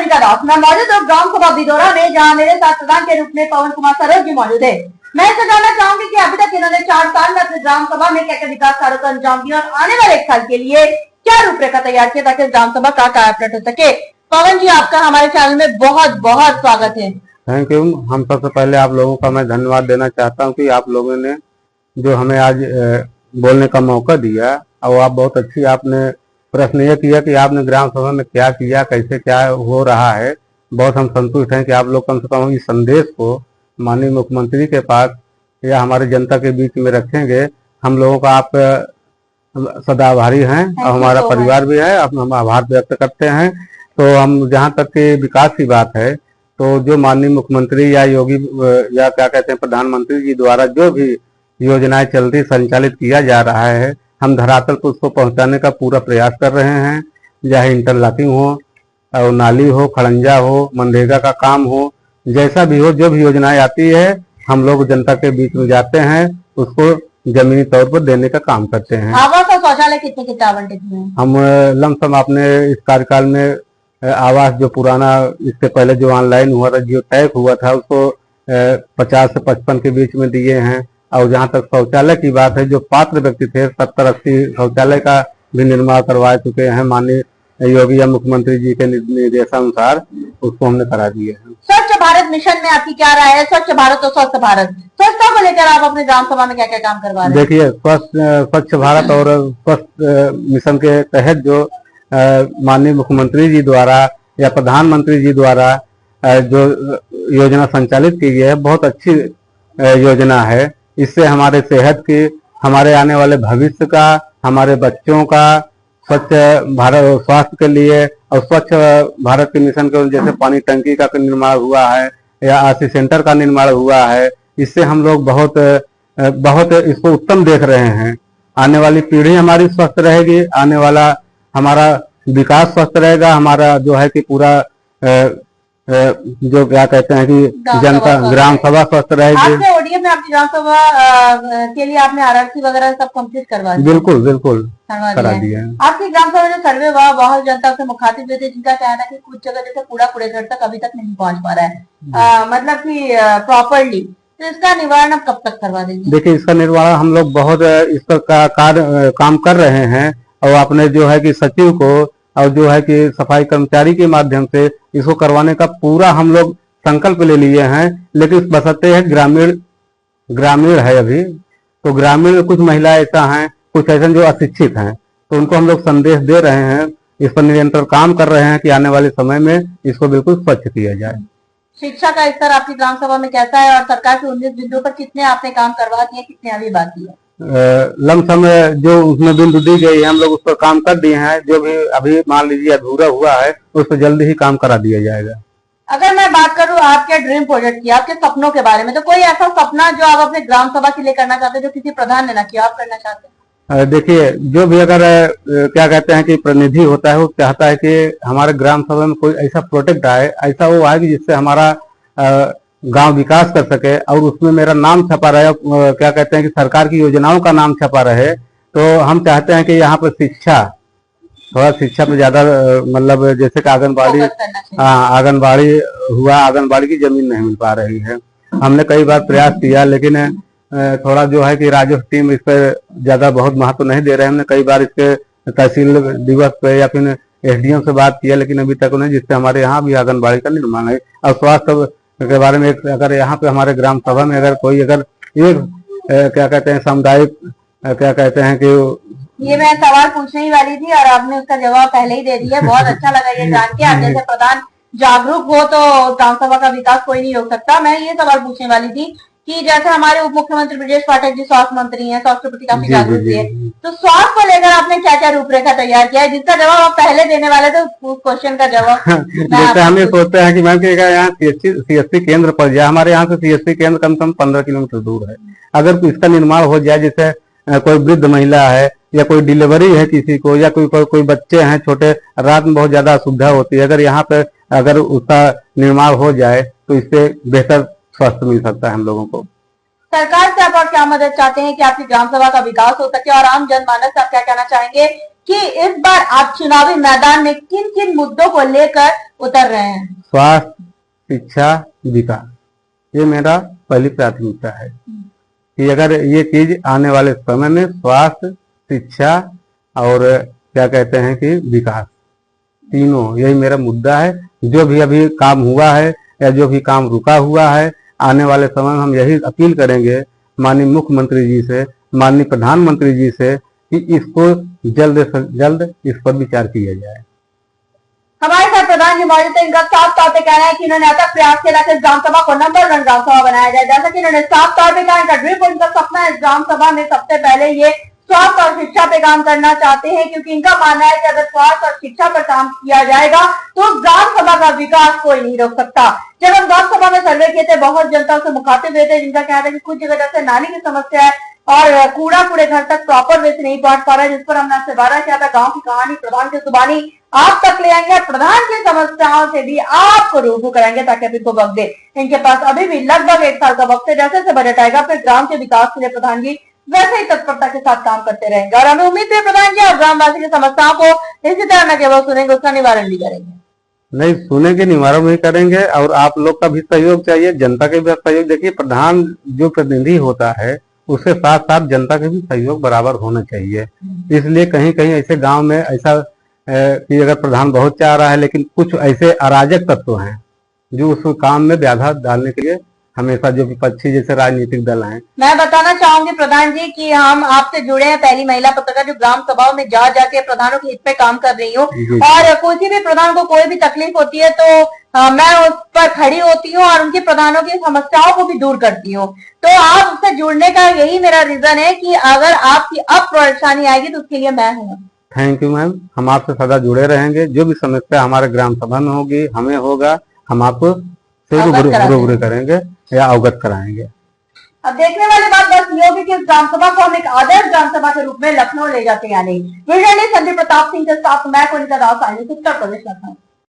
का दास। मैं मौजूद हूँ ग्राम सभा बिदौरा में, जहाँ मेरे साथ प्रधान के रूप में पवन कुमार सरोज जी मौजूद है। मैं इसे जानना चाहूंगी कि अभी तक इन्होंने 4 साल में अपने ग्राम सभा में क्या क्या विकास कार्यों को अंजाम दिया और आने वाले 1 साल के लिए क्या रूपरेखा तैयार किया ताकि ग्राम सभा का कार्य हो सके। पवन जी, आपका हमारे चैनल में बहुत बहुत स्वागत है। Thank you. हम सबसे पहले आप लोगों का मैं धन्यवाद देना चाहता हूं कि आप लोगों ने जो हमें आज बोलने का मौका दिया, और आप बहुत अच्छी आपने प्रश्न ये किया कि आपने ग्राम सभा में क्या किया, कैसे क्या हो रहा है। बहुत हम संतुष्ट हैं कि आप लोग कम से कम इस संदेश को माननीय मुख्यमंत्री के पास या हमारे जनता के बीच में रखेंगे। हम लोगों का आप सदा आभारी हैं और हमारा परिवार भी है, हम आभार व्यक्त करते हैं। तो हम जहाँ तक के विकास की बात है, तो जो माननीय मुख्यमंत्री या योगी या क्या कहते हैं प्रधानमंत्री जी द्वारा जो भी योजनाएं चलती संचालित किया जा रहा है, हम धरातल पर उसको पहुंचाने का पूरा प्रयास कर रहे हैं। चाहे इंटरलॉकिंग हो और नाली हो, खड़ंजा हो, मनरेगा का काम हो, जैसा भी हो, जो भी योजनाएं आती है हम लोग जनता के बीच में जाते हैं, उसको जमीनी तौर पर देने का काम करते हैं। आवास और शौचालय कितने आवंटित हुए हैं? हम लमसम अपने इस कार्यकाल में आवास जो पुराना इससे पहले जो ऑनलाइन हुआ था, जियो टैग हुआ था, उसको 50 से 55 के बीच में दिए हैं। और जहाँ तक शौचालय की बात है, जो पात्र व्यक्ति थे 70-80 शौचालय का भी निर्माण करवा चुके हैं। माननीय योगी या मुख्यमंत्री जी के निर्देशानुसार उसको हमने करा दिए हैं। स्वच्छ भारत मिशन में आपकी क्या राय है? स्वच्छ भारत और स्वस्थ भारत, स्वच्छता को लेकर आप अपने ग्राम सभा में क्या क्या काम करवा रहे हैं? देखिए, स्वच्छ भारत और स्वस्थ मिशन के तहत जो माननीय मुख्यमंत्री जी द्वारा या प्रधानमंत्री जी द्वारा जो योजना संचालित की गई है, बहुत अच्छी योजना है। इससे हमारे सेहत की, हमारे आने वाले भविष्य का, हमारे बच्चों का स्वच्छ भारत स्वास्थ्य के लिए और स्वच्छ भारत के मिशन के जैसे पानी टंकी का निर्माण हुआ है या आरसी सेंटर का निर्माण हुआ है, इससे हम लोग बहुत इसको उत्तम देख रहे हैं। आने वाली पीढ़ी हमारी स्वस्थ रहेगी, आने वाला हमारा विकास स्वस्थ रहेगा, हमारा जो है कि पूरा जो क्या कहते हैं कि जनता ग्राम सभा स्वस्थ रहेगी। आपने ओडीएफ में आपकी ग्राम सभा के लिए आपने आरआरसी वगैरह सब कंप्लीट करवा दिया? बिल्कुल बिल्कुल करा दिया है। आपकी ग्राम सभा जो सर्वे हुआ, बहुत जनता से मुखातिब थे, जिनका कहना है कि कुछ जगह जैसे कूड़े घर तक अभी तक नहीं पहुंच पा रहा है, मतलब कि प्रॉपरली, तो इसका निवारण आप कब तक करवा देंगे? देखिए, इसका निवारण हम लोग बहुत इस पर काम कर रहे हैं, और अपने जो है कि सचिव को और जो है कि सफाई कर्मचारी के माध्यम से इसको करवाने का पूरा हम लोग संकल्प ले लिए हैं। लेकिन बशर्ते है ग्रामीण है अभी, तो ग्रामीण कुछ महिलाएं ऐसा हैं, कुछ ऐसे जो अशिक्षित हैं, तो उनको हम लोग संदेश दे रहे हैं, इस पर निरंतर काम कर रहे हैं कि आने वाले समय में इसको बिल्कुल स्वच्छ किया जाए। शिक्षा का स्तर आपकी ग्राम सभा में कैसा है और सरकार के 19 बिंदुओं पर कितने आपने काम करवा दिए, कितने अभी बाकी है? लमसम जो उसमें बिंदु दी गई है हम लोग उस पर काम कर दिए हैं। जो भी अभी मान लीजिए अधूरा हुआ है उस पर जल्दी ही काम करा दिया जाएगा। अगर मैं बात करूं आपके ड्रीम प्रोजेक्ट की, आपके सपनों के बारे में, तो कोई ऐसा सपना जो आप अपने ग्राम सभा के लिए करना चाहते हैं, जो किसी प्रधान ने ना किया, आप करना चाहते हैं? देखिए, जो भी अगर क्या कहते हैं कि प्रतिनिधि होता है, वो चाहता है कि हमारे ग्राम सभा में कोई ऐसा प्रोजेक्ट आए, ऐसा वो आए कि जिससे हमारा गांव विकास कर सके और उसमें मेरा नाम छपा रहे, क्या कहते हैं कि सरकार की योजनाओं का नाम छपा रहे। तो हम चाहते हैं कि यहाँ पर थोड़ा शिक्षा पे ज्यादा, मतलब जैसे कि आंगनबाड़ी, आंगनबाड़ी हुआ, आंगनबाड़ी की जमीन नहीं मिल पा रही है। हमने कई बार प्रयास किया, लेकिन थोड़ा जो है कि राजस्व टीम इस पर ज्यादा बहुत महत्व नहीं दे रहे हैं। हमने कई बार इसके तहसील दिवस पे या फिर एसडीएम से बात किया, लेकिन अभी तक उन्हें, जिससे हमारे यहाँ भी आंगनबाड़ी का निर्माण है। और स्वास्थ्य के बारे में अगर यहाँ पे हमारे ग्राम सभा में अगर कोई एक क्या कहते हैं सामुदायिक, क्या कहते हैं कि, ये मैं सवाल पूछने ही वाली थी और आपने उसका जवाब पहले ही दे दिया। बहुत अच्छा लगा ये जान के। आप जैसे प्रधान जागरूक हो तो ग्राम सभा का विकास कोई नहीं रोक सकता। मैं ये सवाल पूछने वाली थी कि जैसे हमारे उप मुख्यमंत्री ब्रजेश पाठक जी स्वास्थ्य मंत्री हैं, स्वास्थ्य के प्रति काफी जागरूक है, तो स्वास्थ्य को लेकर आपने क्या क्या रूपरेखा तैयार किया है, जिसका जवाब आप पहले देने वाले थे, उस क्वेश्चन का जवाब जैसे हम ये सोचते हैं कि मैम कि यहाँ सीएससी केंद्र पड़ जाए, हमारे यहाँ से सीएससी केंद्र कम से कम 15 किलोमीटर दूर है। अगर इसका निर्माण हो जाए, जैसे कोई वृद्ध महिला है या कोई डिलीवरी है किसी को, या कोई बच्चे हैं छोटे, रात में बहुत ज्यादा असुविधा होती है, अगर यहाँ पे अगर उसका निर्माण हो जाए तो इससे बेहतर स्वास्थ्य मिल सकता है हम लोगों को। सरकार से आप और क्या मदद चाहते हैं कि आपकी ग्राम सभा का विकास हो सके, और आम जनमानस से आप क्या कहना चाहेंगे कि इस बार आप चुनावी मैदान में किन किन मुद्दों को लेकर उतर रहे हैं? स्वास्थ्य, शिक्षा, विकास, ये मेरा पहली प्राथमिकता है कि अगर ये चीज आने वाले समय में स्वास्थ्य, शिक्षा और क्या कहते हैं कि विकास, तीनों यही मेरा मुद्दा है। जो भी अभी काम हुआ है या जो भी काम रुका हुआ है, आने वाले समय में हम यही अपील करेंगे माननीय मुख्यमंत्री जी से, माननीय प्रधानमंत्री जी से कि इसको जल्द से जल्द इस पर विचार किया जाए। हमारे साथ प्रधान जी मौजूद है। इनका साफ तौर पे कहना है कि इन्होंने अतक प्रयास किया कि इस ग्राम सभा को नंबर 1 ग्राम सभा बनाया जाए। जैसा कि इन्होंने साफ तौर पे कहा, इनका ड्रीम और इनका सपना है इस ग्राम सभा में सबसे पहले ये स्वास्थ्य और शिक्षा पे काम करना चाहते हैं, क्योंकि इनका मानना है कि अगर स्वास्थ्य और शिक्षा पर काम किया जाएगा तो ग्राम सभा का विकास कोई नहीं रोक सकता। जब हम ग्राम सभा में सर्वे किए थे, बहुत जनता से मुखातिब हुए थे, जिनका कहना है कि कुछ जगह जैसे नाली की समस्या है और कूड़ा कूड़े घर तक प्रॉपर वे से नहीं पहुंच पा रहा है, जिस पर हमने आपसे वादा किया था गांव की कहानी प्रधान की जुबानी आप तक ले आएंगे, प्रधान की समस्याओं से भी आपको रूबरू कराएंगे ताकि आप इनको वक्त दे। इनके पास अभी भी लगभग 1 साल का वक्त है। जैसे से बजट आएगा फिर ग्राम के विकास के लिए प्रधान जी वैसे ही तत्परता के साथ काम करते रहेंगे और हमें उम्मीद है प्रधान जी आप ग्रामवासी की समस्याओं को इसी तरह न केवल सुनेंगे, उसका निवारण भी करेंगे। नहीं, सुनेंगे, निवारण भी करेंगे और आप लोग का भी सहयोग चाहिए, जनता का भी सहयोग। देखिए, प्रधान जो प्रतिनिधि होता है उसके साथ साथ जनता का भी सहयोग बराबर होना चाहिए। इसलिए कहीं कहीं ऐसे गांव में ऐसा कि अगर प्रधान बहुत चाह रहा है लेकिन कुछ ऐसे अराजक तत्व हैं जो उस काम में बाधा डालने के लिए हमेशा जो विपक्षी जैसे राजनीतिक दल हैं। मैं बताना चाहूंगी प्रधान जी कि हम आपसे जुड़े हैं, पहली महिला पत्रकार जो ग्राम सभाओं में जा जाके प्रधानों के हित पे काम कर रही हूँ और किसी भी प्रधान को कोई भी तकलीफ होती है तो मैं उस पर खड़ी होती हूँ और उनके प्रधानों की समस्याओं को भी दूर करती हूँ। तो आप उससे जुड़ने का यही मेरा रीजन है कि अगर आपकी अब परेशानी आएगी तो उसके लिए मैं हूँ। थैंक यू मैम, हम आपसे सदा जुड़े रहेंगे। जो भी समस्या हमारे ग्राम सभा में होगी, हमें होगा, हम आपको से रूबरू करेंगे या अवगत कराएंगे। अब देखने वाली बात बस ये होगी कि इस ग्राम सभा को हम एक आदर्श ग्राम सभा के रूप में लखनऊ ले जाते हैं या नहीं। संजय प्रताप सिंह के साथ मैं कोनिका दास, उत्तर प्रदेश लखनऊ।